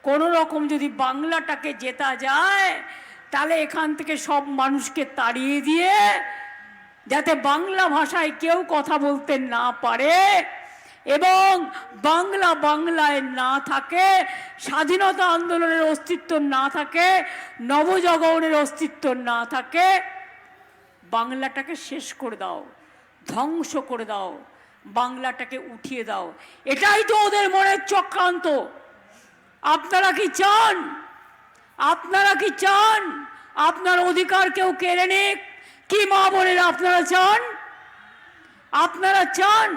কোনো রকম যদি বাংলাটাকে জেতা যায় তাহলে এখান থেকে সব মানুষকে তাড়িয়ে দিয়ে যাতে বাংলা ভাষায় কেউ কথা বলতে না পারে এবং বাংলা বাংলায় না থাকে, স্বাধীনতা আন্দোলনের অস্তিত্ব না থাকে, নবজাগরণের অস্তিত্ব না থাকে, বাংলাটাকে শেষ করে দাও, ধ্বংস করে দাও, বাংলাটাকে উঠিয়ে দাও। এটাই তো ওদের মনের চক্রান্ত। আপনারা কি চান? আপনারা কি চান আপনার অধিকার কেউ কেড়ে নিক? কি মা বোনেরা আপনারা চান? আপনারা চান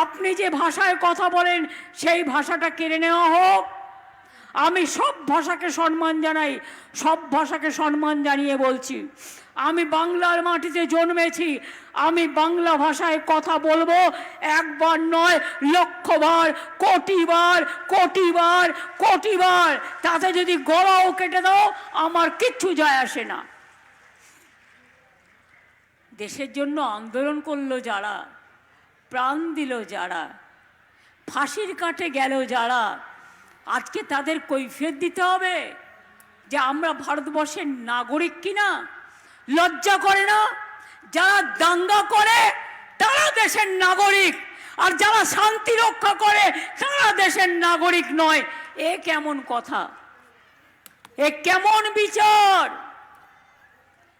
আপনি যে ভাষায় কথা বলেন সেই ভাষাটা কেড়ে নেওয়া হোক? আমি সব ভাষাকে সম্মান জানাই, সব ভাষাকে সম্মান জানিয়ে বলছি, আমি বাংলার মাটিতে জন্মেছি, আমি বাংলা ভাষায় কথা বলবো, একবার নয় লক্ষবার, কোটিবার, কোটিবার, কোটিবার। তাতে যদি গলাও কেটে দাও আমার কিচ্ছু যায় আসে না। দেশের জন্য আন্দোলন করলো যারা, প্রাণ দিল যারা, ফাঁসির কাঠে গেল যারা, আজকে তাদের কৈফিয়ত দিতে হবে যে আমরা ভারতবর্ষের নাগরিক কিনা? লজ্জা করে না? যারা দাঙ্গা করে তারা দেশের নাগরিক, আর যারা শান্তি রক্ষা করে তারা দেশের নাগরিক নয়। এ কেমন কথা? এ কেমন বিচার?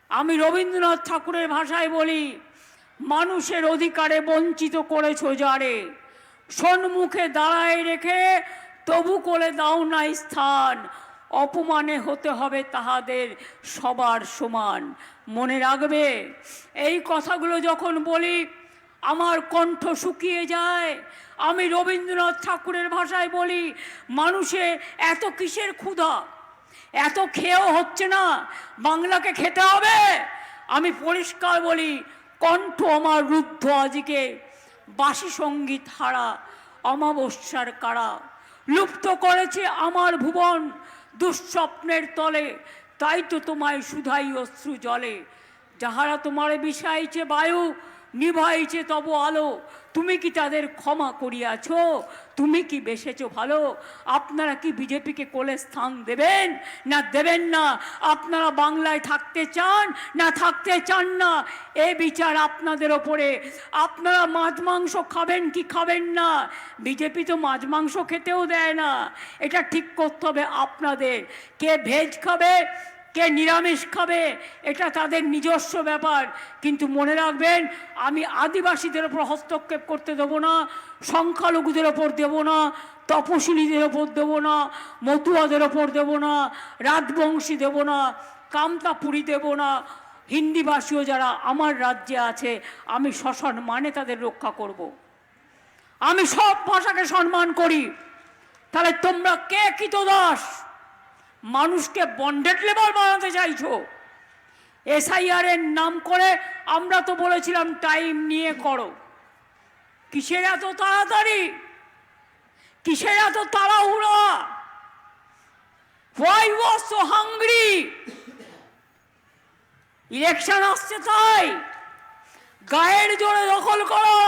আমি রবীন্দ্রনাথ ঠাকুরের ভাষায় বলি, মানুষের অধিকারে বঞ্চিত করেছ যারে, সম্মুখে দাঁড়ায় রেখে তবু কোলে দাও না স্থান, অপমানে হতে হবে তাহাদের সবার সমান। মনে রাখবে, এই কথাগুলো যখন বলি আমার কণ্ঠ শুকিয়ে যায়। আমি রবীন্দ্রনাথ ঠাকুরের ভাষায় বলি, মানুষে এত কিসের ক্ষুধা? এত খেয়েও হচ্ছে না, বাংলাকে খেতে হবে। আমি পরিষ্কার বলি, কণ্ঠ আমার রুদ্ধ আজকে, বাসি সঙ্গীত হারা অমাবস্যার কারা, লুপ্ত করেছে আমার ভুবন দুঃস্বপ্নের তলে, তাই তো তোমায় শুধাই অশ্রু জলে। যাহারা তোমার বিষাইছে বায়ু, নিভাইছে তব আলো, তুমি কি তাদের ক্ষমা করিয়াছ? তুমি কি বেসেছ ভালো? আপনারা কি বিজেপিকে কোলে স্থান দেবেন না দেবেন না? আপনারা বাংলায় থাকতে চান না থাকতে চান না? এ বিচার আপনাদের ওপরে। আপনারা মাছ মাংস খাবেন কি খাবেন না? বিজেপি তো মাছ মাংস খেতেও দেয় না। এটা ঠিক করতে হবে আপনাদের। কে ভেজ খাবে, কে নিরামিষ খাবে, এটা তাদের নিজস্ব ব্যাপার। কিন্তু মনে রাখবেন, আমি আদিবাসীদের ওপর হস্তক্ষেপ করতে দেবো না, সংখ্যালঘুদের ওপর দেবো না, তপশিলীদের ওপর দেবো না, মতুয়াদের ওপর দেবো না, রাজবংশী দেবো না, কামতাপুরী দেবো না। হিন্দিভাষীও যারা আমার রাজ্যে আছে আমি সসম্মানে তাদের রক্ষা করব। আমি সব ভাষাকে সম্মান করি। তাহলে তোমরা কে কৃতদাস? মানুষকে বন্ডেড লেবার বানাতে চাইছো। এসআইআর এর নাম করে আমরা তো বলেছিলাম টাইম নিয়ে করো। কিসের এত তাড়াতাড়ি? কিসের এত তাড়াহুড়া? Why was so hungry? Election আসছে তাই গায়ের জোরে দখল করো।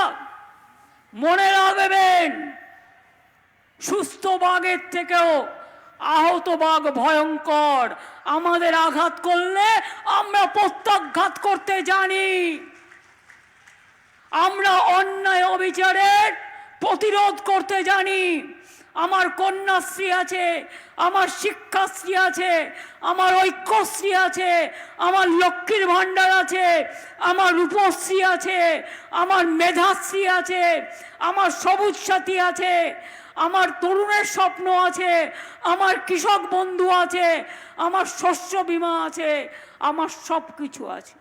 মনে রাখবেন, সুস্থ বাঘের থেকেও আহত বাঘ ভয়ঙ্কর। আমাদের আঘাত করলে আমরা প্রত্যাঘাত করতে জানি। আমরা অন্যায় অবিচারের প্রতিরোধ করতে জানি। আমার কন্যাশ্রী আছে, আমার শিক্ষাশ্রী আছে, আমার ঐক্যশ্রী আছে, আমার লক্ষ্মীর ভাণ্ডার আছে, আমার রূপশ্রী আছে, আমার মেধাশ্রী আছে, আমার সবুজ সাথী আছে, আমার তরুণের স্বপ্ন আছে, আমার কৃষক বন্ধু আছে, আমার শস্য বীমা আছে, আমার সব কিছু আছে।